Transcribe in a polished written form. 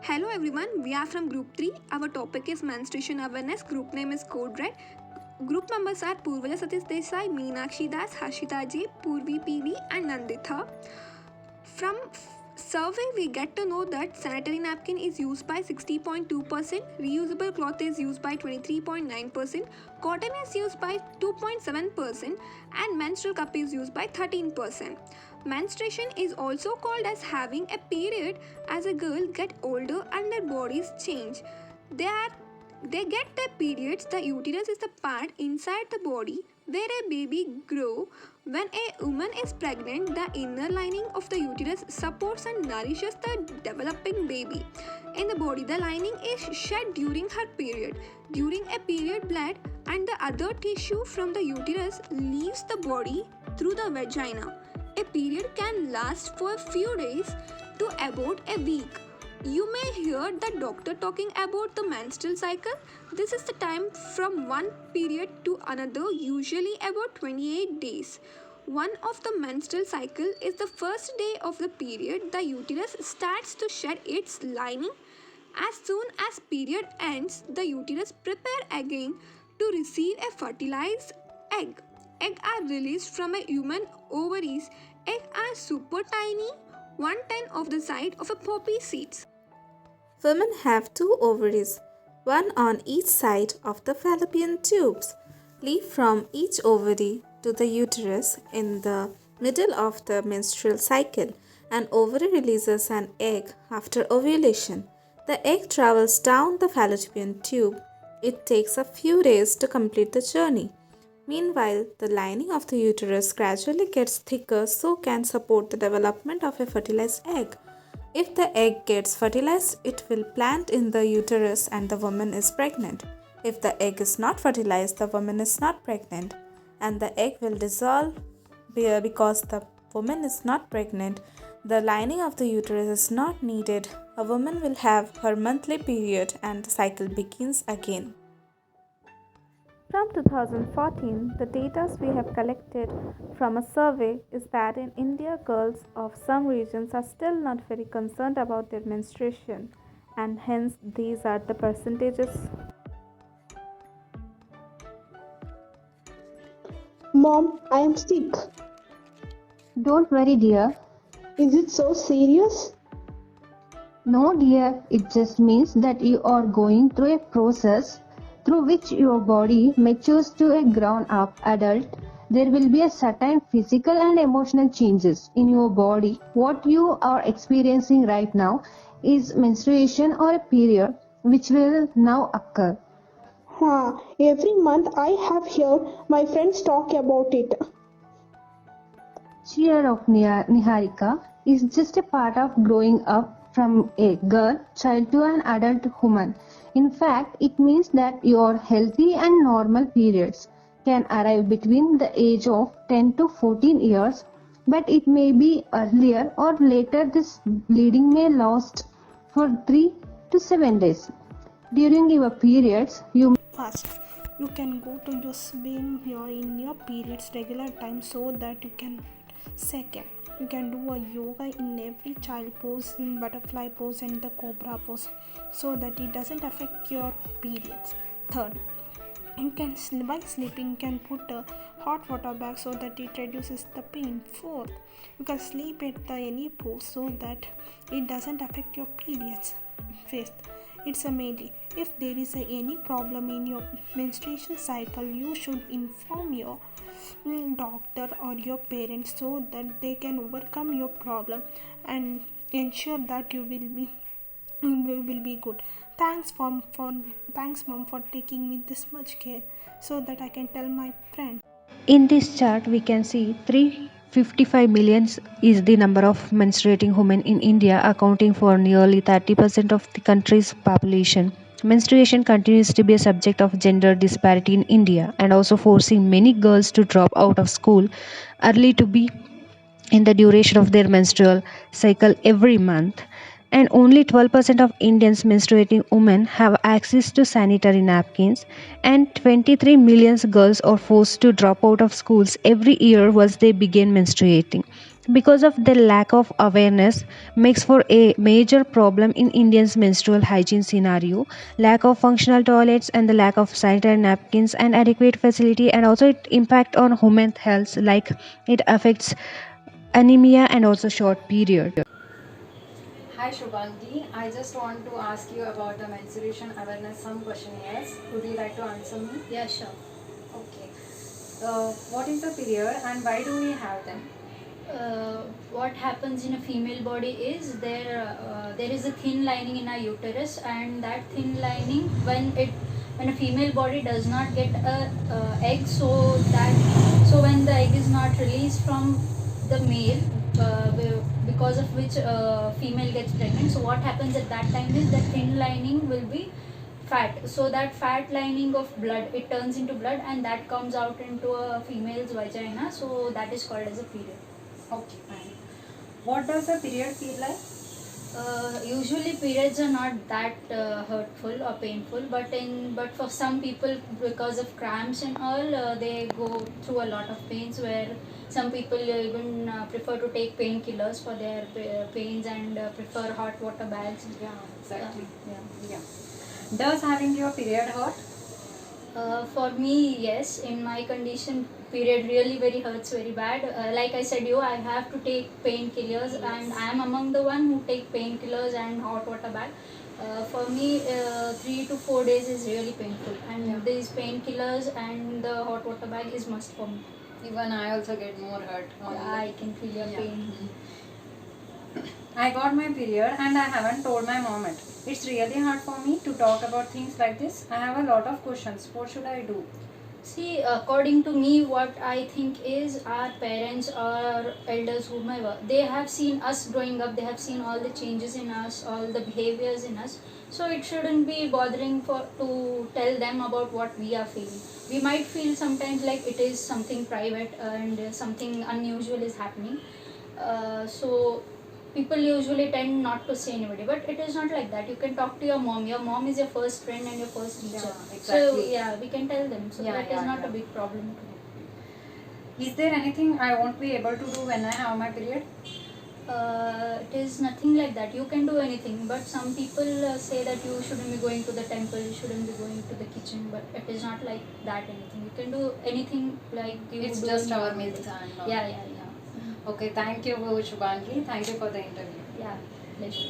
Hello everyone, we are from Group 3. Our topic is Menstruation Awareness. Group name is Code Red. Group members are Purvaja Satish Desai, Meenakshi Das, Harshita J, Purvi PV and Nanditha. From survey, we get to know that sanitary napkin is used by 60.2%, reusable cloth is used by 23.9%, cotton is used by 2.7%, and menstrual cup is used by 13%. Menstruation is also called as having a period as a girl get older and their bodies change. They get their periods. The uterus is the part inside the body where a baby grows. When a woman is pregnant, the inner lining of the uterus supports and nourishes the developing baby. In the body, the lining is shed during her period. During a period, blood and the other tissue from the uterus leaves the body through the vagina. A period can last for a few days to about a week. You may hear the doctor talking about the menstrual cycle. This is the time from one period to another, usually about 28 days. One of the menstrual cycle is the first day of the period. The uterus starts to shed its lining. As soon as period ends, the uterus prepare again to receive a fertilized egg. Eggs are released from a human ovaries. Eggs are super tiny, 1/10 of the size of a poppy seeds. Women have two ovaries, one on each side of the fallopian tubes. Leave from each ovary to the uterus in the middle of the menstrual cycle. An ovary releases an egg after ovulation. The egg travels down the fallopian tube. It takes a few days to complete the journey. Meanwhile, the lining of the uterus gradually gets thicker so can support the development of a fertilized egg. If the egg gets fertilized, it will plant in the uterus and the woman is pregnant. If the egg is not fertilized, the woman is not pregnant and the egg will dissolve because the woman is not pregnant. The lining of the uterus is not needed. A woman will have her monthly period and the cycle begins again. From 2014, the data we have collected from a survey is that in India, girls of some regions are still not very concerned about their menstruation, and hence these are the percentages. Mom, I am sick. Don't worry, dear. Is it so serious? No, dear, it just means that you are going through a process through which your body matures to a grown-up adult. There will be a certain physical and emotional changes in your body. What you are experiencing right now is menstruation or a period which will now occur. Every month I have heard my friends talk about it. Cheer of Niharika is just a part of growing up from a girl child to an adult woman. In fact, it means that your healthy and normal periods can arrive between the age of 10 to 14 years, but it may be earlier or later. This bleeding may last for 3 to 7 days. During your periods, you fast. You can go to your swim in your periods regular time so that you can second. You can do a yoga in every child pose, in butterfly pose and the cobra pose so that it doesn't affect your periods. Third, you can while sleeping you can put a hot water bag so that it reduces the pain. Fourth, you can sleep at any pose so that it doesn't affect your periods. Fifth, it's a mainly if there is any problem in your menstruation cycle, you should inform your doctor or your parents so that they can overcome your problem and ensure that you will be good. Thanks mom for taking me this much care so that I can tell my friend. In this chart, we can see 355 millions is the number of menstruating women in India, accounting for nearly 30% of the country's population. Menstruation continues to be a subject of gender disparity in India and also forcing many girls to drop out of school early to be in the duration of their menstrual cycle every month. And only 12% of Indians menstruating women have access to sanitary napkins, and 23 million girls are forced to drop out of schools every year once they begin menstruating. because of the lack of awareness makes for a major problem in Indians menstrual hygiene scenario. Lack of functional toilets and the lack of sanitary napkins and adequate facility, and also it impact on human health, like it affects anemia and also short period. Hi Shubhangi, I just want to ask you about the menstruation awareness some questionnaires. Would you like to answer me? Yeah, sure. Okay. What is the period and why do we have them? What happens in a female body is there is a thin lining in our uterus, and that thin lining, when a female body does not get a egg, so when the egg is not released from the male, because of which female gets pregnant. So what happens at that time is the thin lining will be fat, so that fat lining of blood, it turns into blood, and that comes out into a female's vagina, so that is called as a period. Okay, fine. What does a period feel like? Usually periods are not that hurtful or painful, but for some people, because of cramps and all, they go through a lot of pains, where some people even prefer to take painkillers for their pains, and prefer hot water baths. Yeah, exactly. Yeah. Does having your period hurt? For me, yes. In my condition, period really very hurts very bad. Like I said, I have to take painkillers, and I am among the one who take painkillers and hot water bath. For me, 3 to 4 days is really painful, and these painkillers and the hot water bag is must for me. Even I also get more hurt. Yeah, I can feel your pain. I got my period and I haven't told my mom it. It's really hard for me to talk about things like this. I have a lot of questions. What should I do? See, according to me, what I think is our parents or elders, whomever, they have seen us growing up, they have seen all the changes in us, all the behaviors in us. So it shouldn't be bothering to tell them about what we are feeling. We might feel sometimes like it is something private and something unusual is happening. So people usually tend not to say anybody, but it is not like that. You can talk to your mom. Your mom is your first friend and your first teacher. Yeah, exactly. So yeah, we can tell them. So that is not a big problem. Is there anything I won't be able to do when I have my period? It is nothing like that. You can do anything, but some people say that you shouldn't be going to the temple, you shouldn't be going to the kitchen, but it is not like that anything. You can do anything like you It's do just in our normal myth days. and all. Yeah. Okay, thank you, Shubhangi. Thank you for the interview. Yeah, pleasure.